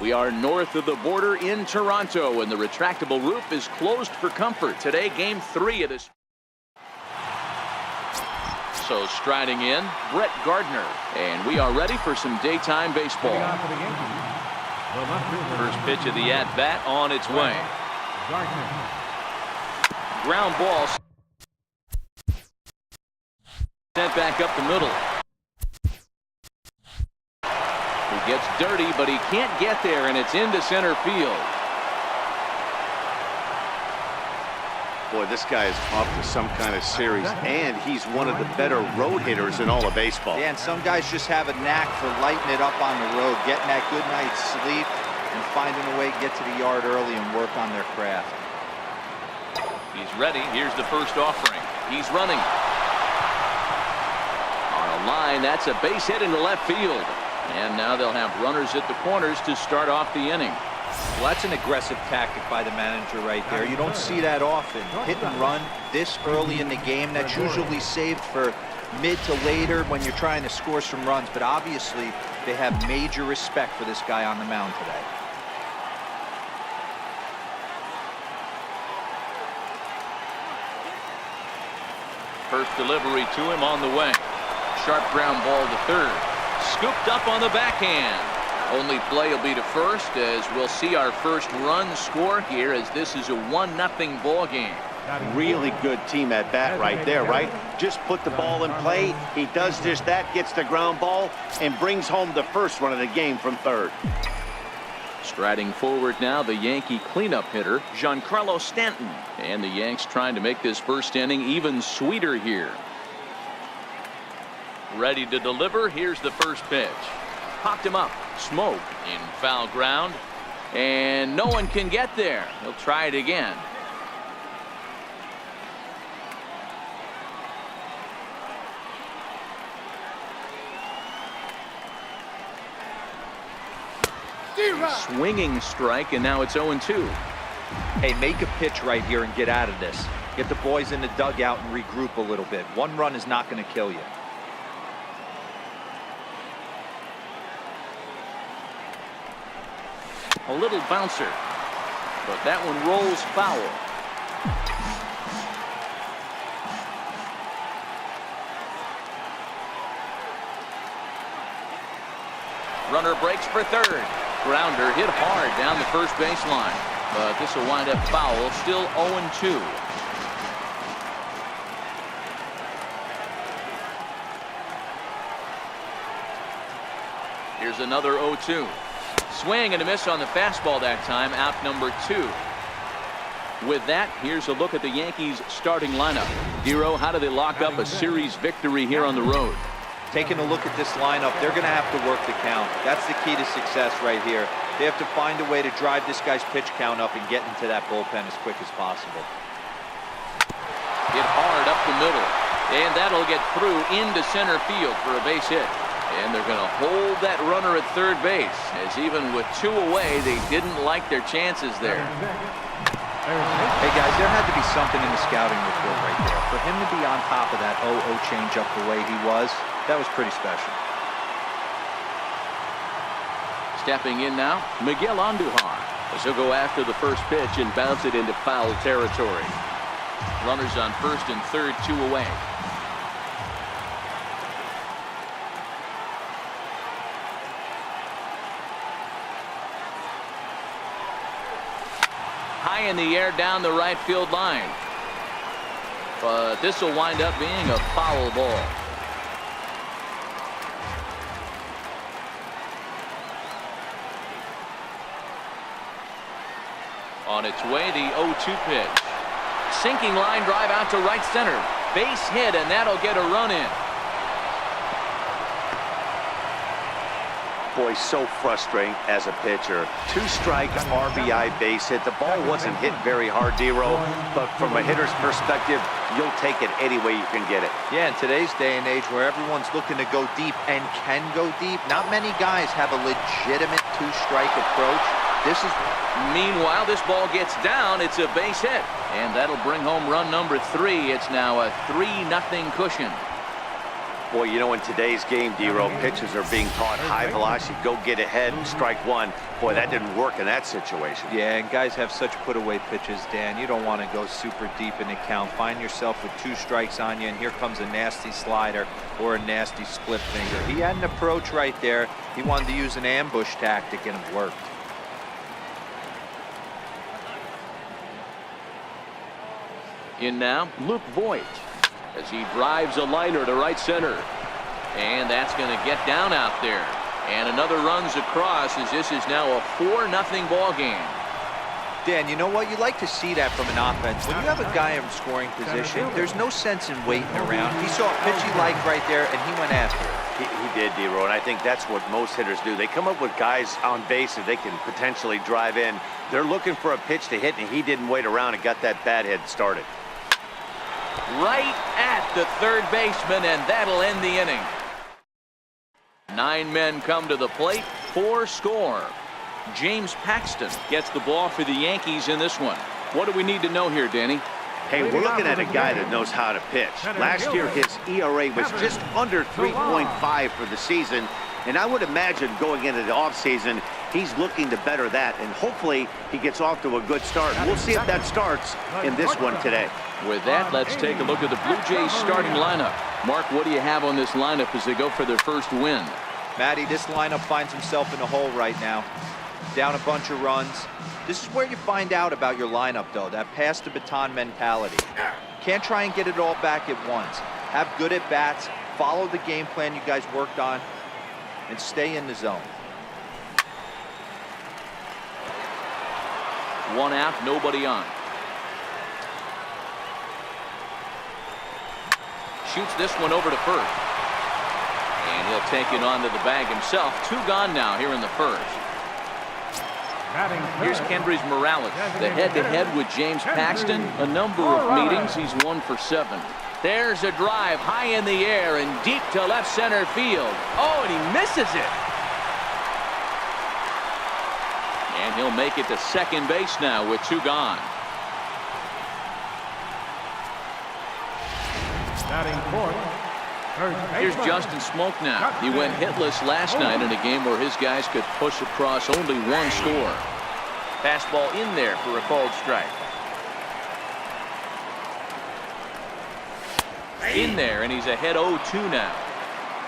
We are north of the border in Toronto, and the retractable roof is closed for comfort. Today, Game 3 of this. So striding in, Brett Gardner. And we are ready for some daytime baseball. First pitch of the at-bat on its way. Ground ball. Sent back up the middle. He gets dirty, but he can't get there, and it's into center field. Boy, this guy is off to some kind of series, and he's one of the better road hitters in all of baseball. Yeah, and some guys just have a knack for lighting it up on the road, getting that good night's sleep, and finding a way to get to the yard early and work on their craft. He's ready. Here's the first offering. He's running. On a line, that's a base hit into left field. And now they'll have runners at the corners to start off the inning. Well, that's an aggressive tactic by the manager right there. You don't see that often. Hit and run this early in the game. That's usually saved for mid to later when you're trying to score some runs. But obviously, they have major respect for this guy on the mound today. First delivery to him on the way. Sharp ground ball to third. Scooped up on the backhand. Only play will be to first, as we'll see our first run score here, as this is a 1-0 ball game. Really good team at bat right there, right? Just put the ball in play. He does just that, gets the ground ball, and brings home the first run of the game from third. Striding forward now, the Yankee cleanup hitter, Giancarlo Stanton. And the Yanks trying to make this first inning even sweeter here. Ready to deliver. Here's the first pitch. Popped him up. Smoke in foul ground. And no one can get there. He'll try it again. Swinging strike, and now it's 0-2. Hey, make a pitch right here and get out of this. Get the boys in the dugout and regroup a little bit. One run is not going to kill you. A little bouncer, but that one rolls foul. Runner breaks for third. Grounder hit hard down the first baseline, but this will wind up foul. Still 0-2. Here's another 0-2. Swing and a miss on the fastball that time. Out number 2. With that, here's a look at the Yankees starting lineup. Dero, how do they lock up a series victory here on the road? Taking a look at this lineup, they're going to have to work the count. That's the key to success right here. They have to find a way to drive this guy's pitch count up and get into that bullpen as quick as possible. Hit hard up the middle, and that'll get through into center field for a base hit. And they're going to hold that runner at third base, as even with 2 away, they didn't like their chances there. Hey guys, there had to be something in the scouting report right there. For him to be on top of that 0-0 changeup the way he was, that was pretty special. Stepping in now, Miguel Andujar, as he'll go after the first pitch and bounce it into foul territory. Runners on first and third, 2 away. High in the air down the right field line. But this will wind up being a foul ball. On its way, the 0-2 pitch. Sinking line drive out to right center. Base hit, and that'll get a run in. Boy, so frustrating as a pitcher. 2-strike RBI base hit. The ball wasn't hit very hard, Dero, but from a hitter's perspective, you'll take it any way you can get it. Yeah, in today's day and age where everyone's looking to go deep and can go deep, not many guys have a legitimate 2-strike approach. Meanwhile, this ball gets down. It's a base hit, and that'll bring home run number 3. It's now a 3-0 cushion. Boy, you know, in today's game, D-Row, pitchers are being taught high velocity, go get ahead, strike one. Boy, that didn't work in that situation. Yeah, and guys have such put-away pitches, Dan. You don't want to go super deep in the count. Find yourself with 2 strikes on you, and here comes a nasty slider or a nasty split finger. He had an approach right there. He wanted to use an ambush tactic, and it worked. In now, Luke Voigt, as he drives a liner to right center. And that's going to get down out there. And another runs across, as this is now a 4-0 ball game. Dan, you know what? You like to see that from an offense. When you have a guy in scoring position, there's no sense in waiting around. He saw a pitch he liked right there, and he went after it. He did, D-Row, and I think that's what most hitters do. They come up with guys on base that they can potentially drive in. They're looking for a pitch to hit, and he didn't wait around and got that bat head started. Right at the third baseman, and that'll end the inning. 9 men come to the plate, 4 score. James Paxton gets the ball for the Yankees in this one. What do we need to know here, Danny? Hey, we're looking at a guy that knows how to pitch. Last year, his ERA was just under 3.5 for the season, and I would imagine going into the offseason, he's looking to better that, and hopefully he gets off to a good start. We'll see if that starts in this one today. With that, let's take a look at the Blue Jays starting lineup. Mark, what do you have on this lineup as they go for their first win? Matty, this lineup finds himself in a hole right now. Down a bunch of runs. This is where you find out about your lineup, though, that pass the baton mentality. Can't try and get it all back at once. Have good at bats, follow the game plan you guys worked on, and stay in the zone. 1 out, nobody on. Shoots this one over to first. And he'll take it onto the bag himself. 2 gone now here in the first. Here's Kendrys Morales, the head-to-head with James Paxton. A number of meetings, he's 1 for 7. There's a drive high in the air and deep to left center field. Oh, and he misses it. And he'll make it to second base now with 2 gone. Here's Justin Smoke now. He went hitless last night in a game where his guys could push across only 1 score. Fastball in there for a called strike. In there, and he's ahead 0-2 now.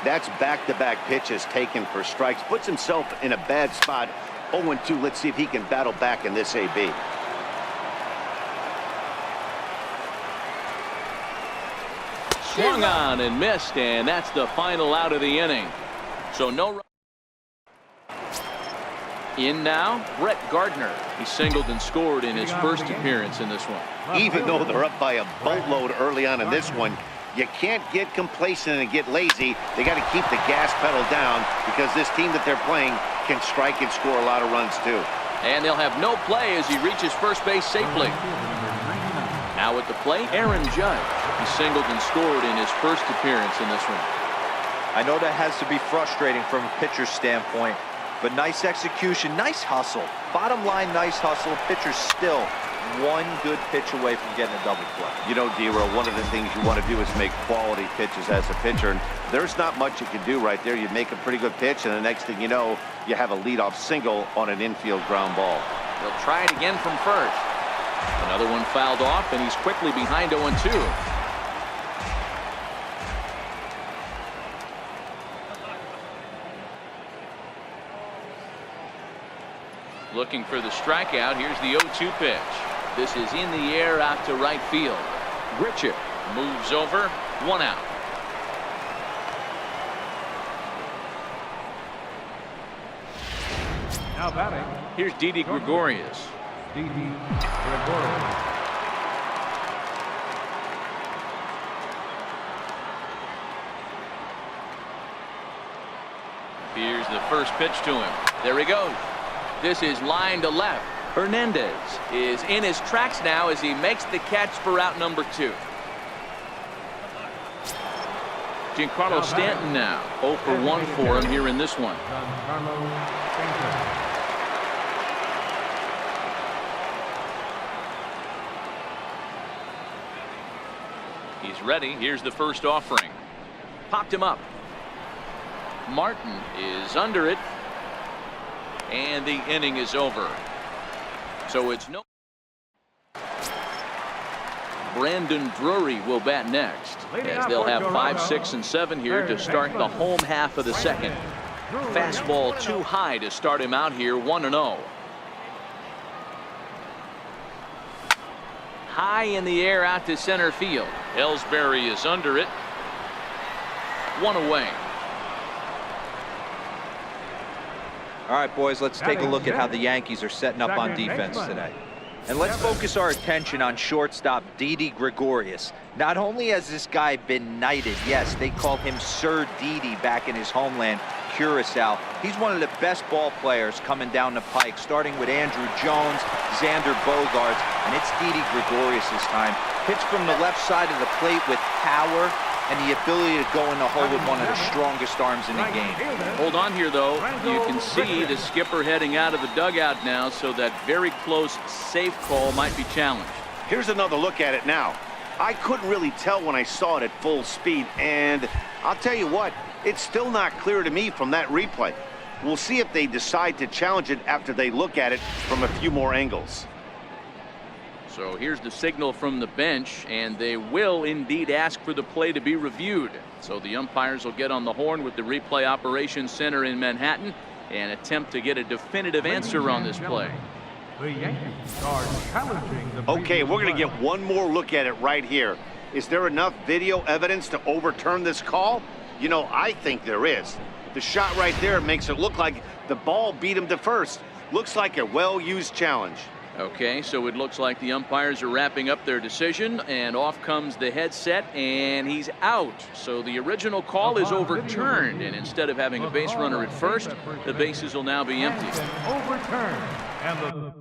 That's back-to-back pitches taken for strikes. Puts himself in a bad spot. 0-2. Let's see if he can battle back in this AB. Swung on and missed, and that's the final out of the inning. So no run. In now, Brett Gardner. He singled and scored in his first appearance in this one. Even though they're up by a boatload early on in this one, you can't get complacent and get lazy. They got to keep the gas pedal down because this team that they're playing can strike and score a lot of runs too. And they'll have no play as he reaches first base safely. Now at the plate, Aaron Judge. He singled and scored in his first appearance in this one. I know that has to be frustrating from a pitcher's standpoint, but nice execution, nice hustle. Bottom line, nice hustle. Pitcher's still 1 good pitch away from getting a double play. You know, D-Row, one of the things you want to do is make quality pitches as a pitcher, and there's not much you can do right there. You make a pretty good pitch, and the next thing you know, you have a leadoff single on an infield ground ball. He'll try it again from first. Another one fouled off, and he's quickly behind 0-2. Looking for the strikeout. Here's the 0-2 pitch. This is in the air out to right field. Richard moves over. 1 out. Now batting. Here's Didi Gregorius. Didi Gregorius. Here's the first pitch to him. There he goes. This is line to left. Hernandez is in his tracks now as he makes the catch for out number 2. Giancarlo Stanton now 0 for 1 for him here in this one. He's ready. Here's the first offering. Popped him up. Martin is under it. And the inning is over. So it's no. Brandon Drury will bat next, as they'll have 5, 6, and 7 here to start the home half of the second. Fastball too high to start him out here, 1-0. High in the air out to center field. Ellsbury is under it. 1 away. All right, boys, let's take a look at how the Yankees are setting up on defense today. And let's focus our attention on shortstop Didi Gregorius. Not only has this guy been knighted, yes, they call him Sir Didi back in his homeland, Curacao. He's one of the best ball players coming down the pike, starting with Andrew Jones, Xander Bogaerts, and it's Didi Gregorius this time. Hits from the left side of the plate with power and the ability to go in the hole with one of the strongest arms in the game. Hold on here, though. You can see the skipper heading out of the dugout now, so that very close safe call might be challenged. Here's another look at it now. I couldn't really tell when I saw it at full speed, and I'll tell you what, it's still not clear to me from that replay. We'll see if they decide to challenge it after they look at it from a few more angles. So here's the signal from the bench, and they will indeed ask for the play to be reviewed. So the umpires will get on the horn with the replay operations center in Manhattan and attempt to get a definitive answer on this play. The Yankees are challenging the Okay, we're going to get one more look at it right here. Is there enough video evidence to overturn this call? You know, I think there is. The shot right there makes it look like the ball beat him to first. Looks like a well-used challenge. Okay, so it looks like the umpires are wrapping up their decision, and off comes the headset, and he's out. So the original call is overturned, and instead of having a base runner at first, the bases will now be empty. Overturned, and the